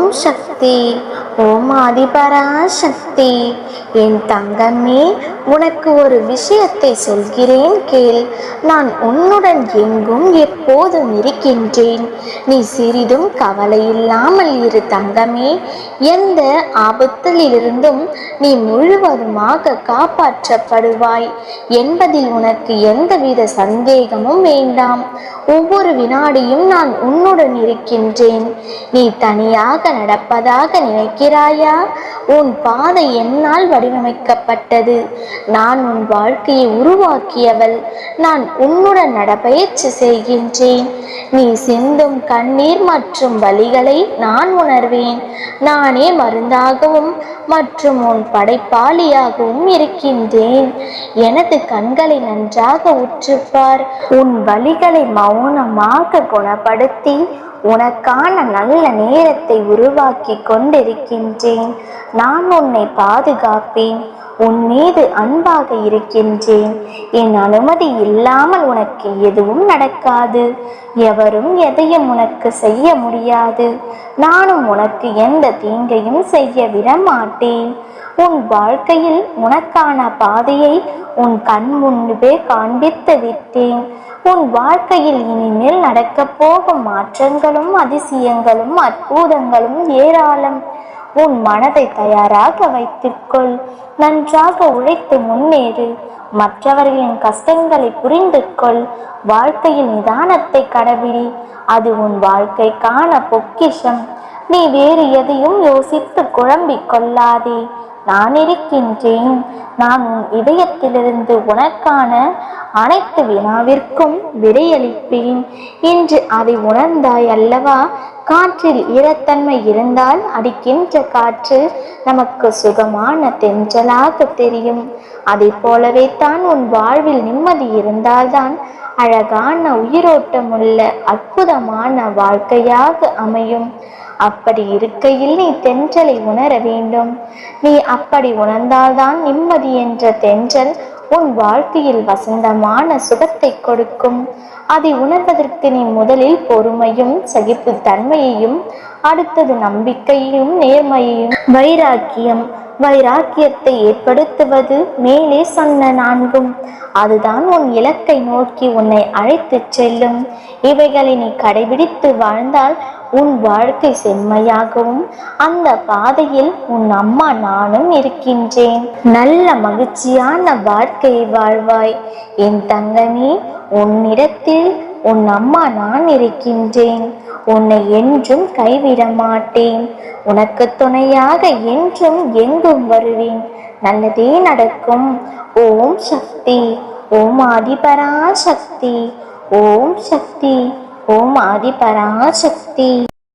ஓம் சக்தி. ஓம் ஆதிபராசக்தி. என் தங்கமே, உனக்கு ஒரு விஷயத்தை சொல்கிறேன் கேள். நான் உன்னுடன் எங்கும் எப்போதும் இருக்கின்றேன். நீ சிறிதும் கவலையில்லாமல் இரு தங்கமே. எந்த ஆபத்திலிருந்தும் நீ முழுவதுமாக காப்பாற்றப்படுவாய் என்பதில் உனக்கு எந்தவித சந்தேகமும் வேண்டாம். ஒவ்வொரு வினாடியும் நான் உன்னுடன் இருக்கின்றேன். நீ தனியாக நடப்பதாக நினைக்கிறாயா? உன் பாதை என்னால் வடிவமைக்கப்பட்டது. நான் உன் வாழ்க்கையை உருவாக்கியவள். நான் உன்னுடன் நடப்பயிற்சி செய்கின்றேன். நீ சிந்தும் கண்ணீர் மற்றும் வலிகளை நான் உணர்வேன். நானே மருந்தாகவும் மற்றும் உன் படைப்பாளியாகவும் இருக்கின்றேன். எனது கண்களை நன்றாக உற்றுப்பார். உன் வலிகளை மௌனமாக குணப்படுத்தி உனக்கான நல்ல நேரத்தை உருவாக்கி கொண்டிருக்கின்றேன். நான் உன்னை பாதுகாப்பேன். உன் மீது அன்பாக இருக்கின்றேன். என் அனுமதி இல்லாமல் உனக்கு எதுவும் நடக்காது. எவரும் எதையும் உனக்கு செய்ய முடியாது. நானும் உனக்கு எந்த தீங்கையும் செய்ய விட மாட்டேன். உன் வாழ்க்கையில் உனக்கான பாதையை உன் கண் முன்பே காண்பித்து விட்டேன். உன் வாழ்க்கையில் இனிமேல் நடக்கப் போகும் மாற்றங்களும் அதிசயங்களும் அற்புதங்களும் ஏராளம். உன் மனதை தயாராக வைத்துக்கொள். நன்றாக உழைத்து முன்னேறு. மற்றவர்களின் கஷ்டங்களை புரிந்து கொள். வாழ்க்கையில் நிதானத்தை கடைபிடி. அது உன் வாழ்க்கைக்கான பொக்கிஷம். நீ வேறு எதையும் யோசித்து குழம்பிக் கொள்ளாதே. நான் இருக்கின்றேன். நான் உன் இதயத்திலிருந்து உனக்கான அனைத்து வினாவிற்கும் விடையளிப்பேன். இன்று அதை உணர்ந்தாய் அல்லவா? காற்றில் ஈரத்தன்மை இருந்தால் அடிக்கின்ற காற்று நமக்கு சுகமான தென்றலாக தெரியும். அதை போலவே தான் உன் வாழ்வில் நிம்மதி இருந்தால்தான் அழகான உயிரோட்டமுள்ள அற்புதமான வாழ்க்கையாக அமையும். அப்படி இருக்கையில் நீ தென்றலை உணர வேண்டும். நீ அப்படி உணர்ந்தால்தான் நிம்மதி என்ற தென்றல் உன் வாழ்க்கையில் வசந்தமான சுகத்தை கொடுக்கும். அதை உணர்வதற்கு நீ முதலில் பொறுமையும் சகிப்புத்தன்மையையும், அடுத்தது நம்பிக்கையையும் நேர்மையையும் வைராக்கியத்தை ஏற்படுத்துவது மேலே சொன்ன நான்கும். அதுதான் உன் இலக்கை நோக்கி உன்னை அழைத்து செல்லும். இவைகளை நீ கடைபிடித்து வாழ்ந்தால் உன் வாழ்க்கை செம்மையாகவும் அந்த பாதையில் உன் அம்மா நானும் இருக்கின்றேன். நல்ல மகிழ்ச்சியான வாழ்க்கையை வாழ்வாய். என் தங்கமே, உன்னிடத்தில் உன் அம்மா நான் இருக்கின்றேன். உன்னை என்றும் கைவிட மாட்டேன். உனக்கு துணையாக என்றும் எங்கும் வருவேன். நல்லதே நடக்கும். ஓம் சக்தி. ஓம் ஆதிபராசக்தி. ஓம் சக்தி. ஓம் ஆதிபராசக்தி.